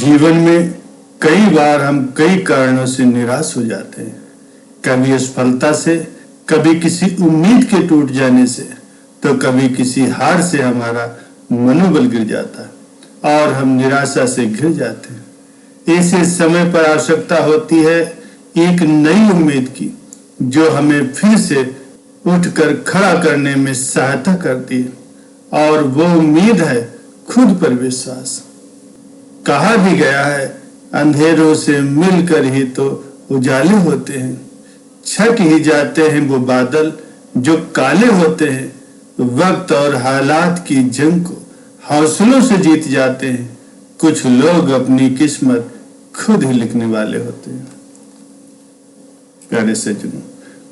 जीवन में कई बार हम कई कारणों से निराश हो जाते हैं। कभी असफलता से, कभी किसी उम्मीद के टूट जाने से, तो कभी किसी हार से हमारा मनोबल गिर जाता है और हम निराशा से घिर जाते हैं। ऐसे समय पर आवश्यकता होती है एक नई उम्मीद की, जो हमें फिर से उठकर खड़ा करने में सहायता करती है, और वो उम्मीद है खुद पर विश्वास। कहा भी गया है, अंधेरों से मिलकर ही तो उजाले होते हैं। छट ही जाते हैं वो बादल जो काले होते हैं। वक्त और हालात की जंग को हौसलों से जीत जाते हैं। कुछ लोग अपनी किस्मत खुद ही लिखने वाले होते हैं। प्यारे सज्जनों,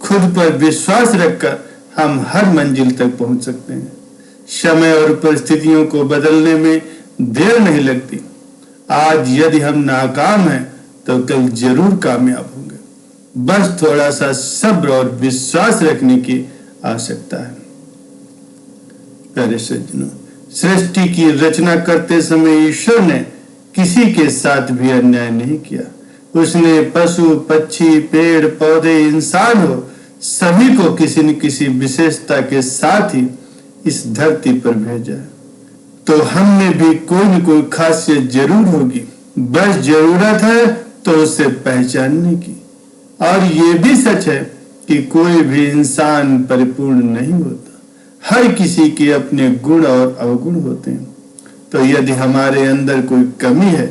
खुद पर विश्वास रखकर हम हर मंजिल तक पहुंच सकते हैं। समय और परिस्थितियों को बदलने में देर नहीं लगती। आज यदि हम नाकाम हैं तो कल जरूर कामयाब होंगे। बस थोड़ा सा सब्र और विश्वास रखने की आवश्यकता है। प्यारे सज्जनों, सृष्टि की रचना करते समय ईश्वर ने किसी के साथ भी अन्याय नहीं किया। उसने पशु, पक्षी, पेड़, पौधे, इंसान हो, सभी को किसी न किसी विशेषता के साथ ही इस धरती पर भेजा है। तो हम में भी कोई न कोई खासियत जरूर होगी, बस जरूरत है तो उसे पहचानने की। और ये भी सच है कि कोई भी इंसान परिपूर्ण नहीं होता। हर किसी के अपने गुण और अवगुण होते हैं। तो यदि हमारे अंदर कोई कमी है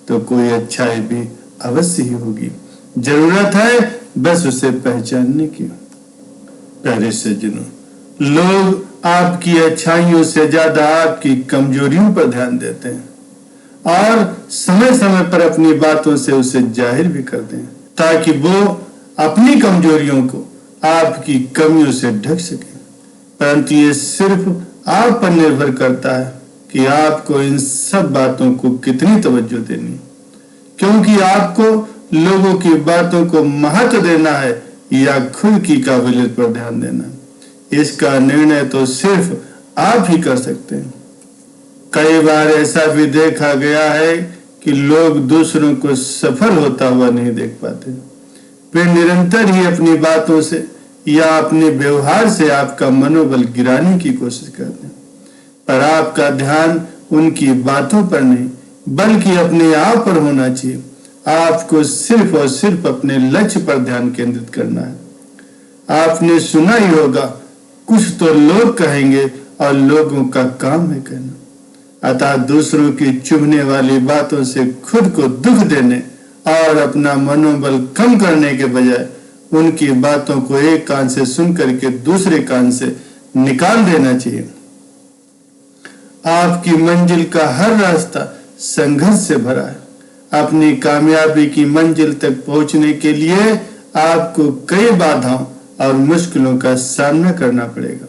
तो कोई अच्छाई भी अवश्य ही होगी। जरूरत है बस उसे पहचानने की। प्यारे सज्जनों, लोग आपकी अच्छाइयों से ज्यादा आपकी कमजोरियों पर ध्यान देते हैं और समय समय पर अपनी बातों से उसे जाहिर भी करते हैं, ताकि वो अपनी कमजोरियों को आपकी कमियों से ढक सके। परंतु ये सिर्फ आप पर निर्भर करता है कि आपको इन सब बातों को कितनी तवज्जो देनी, क्योंकि आपको लोगों की बातों को महत्व देना है या खुद की काबिलियत पर ध्यान देना। इसका निर्णय तो सिर्फ आप ही कर सकते हैं। कई बार ऐसा भी देखा गया है कि लोग दूसरों को सफल होता हुआ नहीं देख पाते। वे निरंतर ही अपनी बातों से या अपने व्यवहार से आपका मनोबल गिराने की कोशिश करते हैं। पर आपका ध्यान उनकी बातों पर नहीं, बल्कि अपने आप पर होना चाहिए। आपको सिर्फ और सिर्फ अपने लक्ष्य पर ध्यान केंद्रित करना है। आपने सुना ही होगा, कुछ तो लोग कहेंगे और लोगों का काम है कहना। अतः दूसरों की चुभने वाली बातों से खुद को दुख देने और अपना मनोबल कम करने के बजाय उनकी बातों को एक कान से सुन करके दूसरे कान से निकाल देना चाहिए। आपकी मंजिल का हर रास्ता संघर्ष से भरा है। अपनी कामयाबी की मंजिल तक पहुंचने के लिए आपको कई बाधाओं और मुश्किलों का सामना करना पड़ेगा,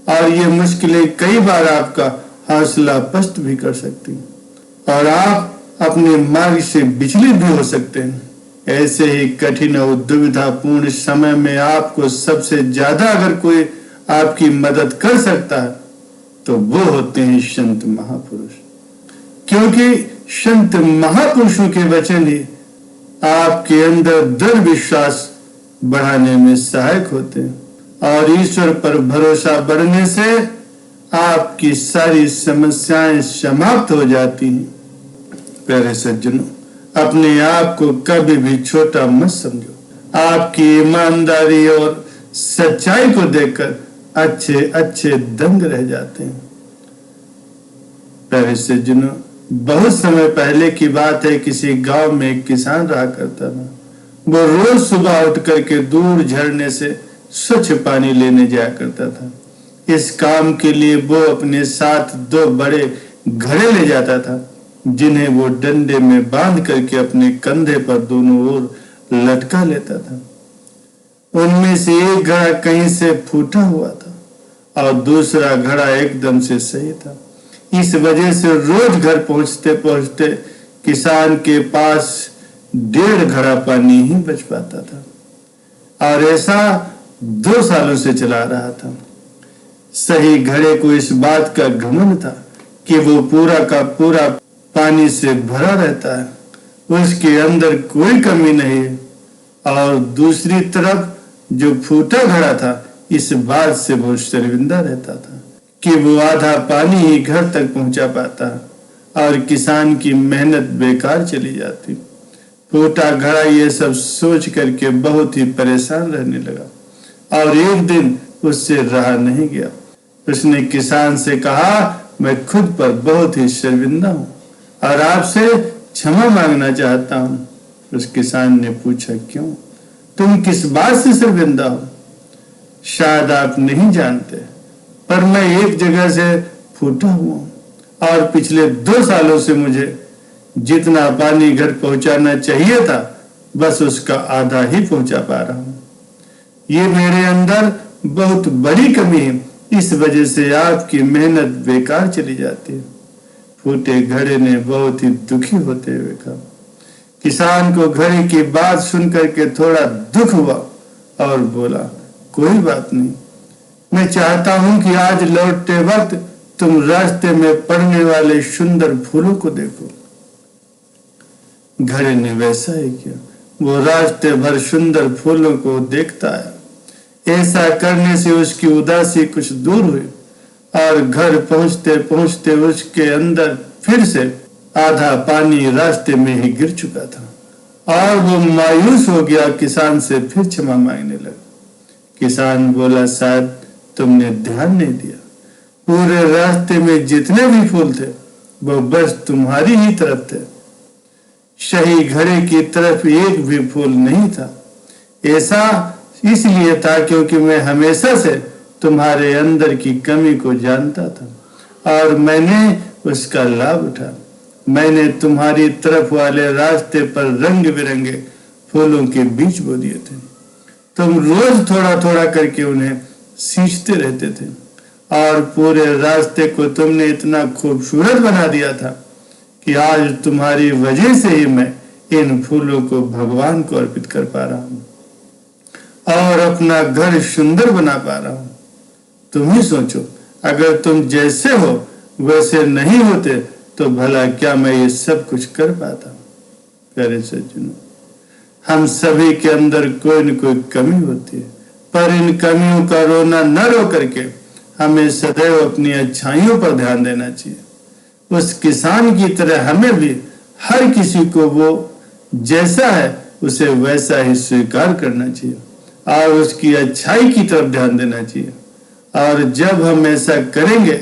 और ये मुश्किलें कई बार आपका हौसला पस्त भी कर सकती हैं और आप अपने मार्ग से विचलित भी हो सकते हैं। ऐसे ही कठिन और दुविधापूर्ण समय में आपको सबसे ज्यादा अगर कोई आपकी मदद कर सकता है तो वो होते हैं संत महापुरुष, क्योंकि संत महापुरुषों के वचन ही आपके अंदर दृढ़ विश्वास बढ़ाने में सहायक होते हैं, और ईश्वर पर भरोसा बढ़ने से आपकी सारी समस्याएं समाप्त हो जाती हैं। प्यारे सज्जनों, अपने आप को कभी भी छोटा मत समझो। आपकी ईमानदारी और सच्चाई को देखकर अच्छे अच्छे दंग रह जाते हैं। प्यारे सज्जनों, बहुत समय पहले की बात है, किसी गांव में एक किसान रहा करता था। वो रोज सुबह उठ करके दूर झरने से स्वच्छ पानी लेने जाया करता था। इस काम के लिए वो अपने साथ 2 बड़े घड़े ले जाता था, जिन्हें वो डंडे में बांध करके अपने कंधे पर दोनों ओर लटका लेता था। उनमें से एक घड़ा कहीं से फूटा हुआ था और दूसरा घड़ा एकदम से सही था। इस वजह से रोज घर पहुंचते पहुंचते किसान के पास 1.5 घड़ा पानी ही बच पाता था, और ऐसा 2 सालों से चला रहा था। सही घड़े को इस बात का घमंड था कि वो पूरा का पूरा पानी से भरा रहता है, उसके अंदर कोई कमी नहीं है। और दूसरी तरफ जो फूटा घड़ा था, इस बात से वो शर्मिंदा रहता था कि वो आधा पानी ही घर तक पहुंचा पाता और किसान की मेहनत बेकार चली जाती। फूटा घड़ा ये सब सोच करके बहुत ही परेशान रहने लगा और एक दिन उससे रहा नहीं गया। उसने किसान से कहा, मैं खुद पर बहुत ही शर्मिंदा हूं और आपसे क्षमा मांगना चाहता हूं। उस किसान ने पूछा, क्यों? तुम किस बात से शर्मिंदा हो? शायद आप नहीं जानते, पर मैं एक जगह से फूटा हुआ और पिछले 2 सालों से मुझे जितना पानी घर पहुंचाना चाहिए था, बस उसका आधा ही पहुंचा पा रहा हूं। ये मेरे अंदर बहुत बड़ी कमी है, इस वजह से आपकी मेहनत बेकार चली जाती है। फूटे घड़े ने बहुत ही दुखी होते हुए कहा। किसान को घड़े की बात सुनकर के थोड़ा दुख हुआ और बोला, कोई बात नहीं, मैं चाहता हूं कि आज लौटते वक्त तुम रास्ते में पड़ने वाले सुंदर फूलों को देखो। घड़े ने वैसा ही किया। वो रास्ते भर सुंदर फूलों को देखता है। ऐसा करने से उसकी उदासी कुछ दूर हुई और घर पहुंचते पहुंचते उसके अंदर फिर से आधा पानी रास्ते में ही गिर चुका था और वो मायूस हो गया। किसान से फिर क्षमा मांगने लगा। किसान बोला, शायद तुमने ध्यान नहीं दिया, पूरे रास्ते में जितने भी फूल थे वो बस तुम्हारी ही तरफ थे, सही घड़े की तरफ एक भी फूल नहीं था। ऐसा इसलिए था क्योंकि मैं हमेशा से तुम्हारे अंदर की कमी को जानता था और मैंने उसका लाभ उठा। मैंने तुम्हारी तरफ वाले रास्ते पर रंग बिरंगे फूलों के बीज बो दिए थे। तुम रोज थोड़ा थोड़ा करके उन्हें सींचते रहते थे और पूरे रास्ते को तुमने इतना खूबसूरत बना दिया था कि आज तुम्हारी वजह से ही मैं इन फूलों को भगवान को अर्पित कर पा रहा हूं और अपना घर सुंदर बना पा रहा हूं। तुम ही सोचो, अगर तुम जैसे हो वैसे नहीं होते तो भला क्या मैं ये सब कुछ कर पाता? प्यारे सज्जनों, हम सभी के अंदर कोई न कोई कमी होती है, पर इन कमियों का रोना न रो करके हमें सदैव अपनी अच्छाइयों पर ध्यान देना चाहिए। उस किसान की तरह हमें भी हर किसी को वो जैसा है उसे वैसा ही स्वीकार करना चाहिए और उसकी अच्छाई की तरफ ध्यान देना चाहिए। और जब हम ऐसा करेंगे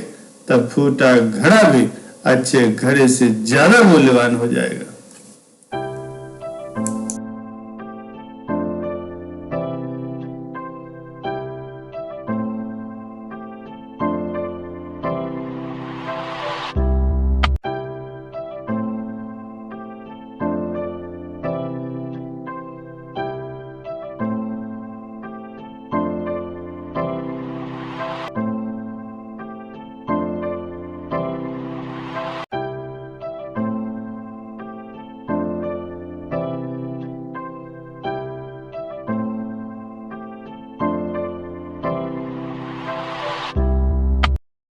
तब फूटा घड़ा भी अच्छे घड़े से ज्यादा मूल्यवान हो जाएगा।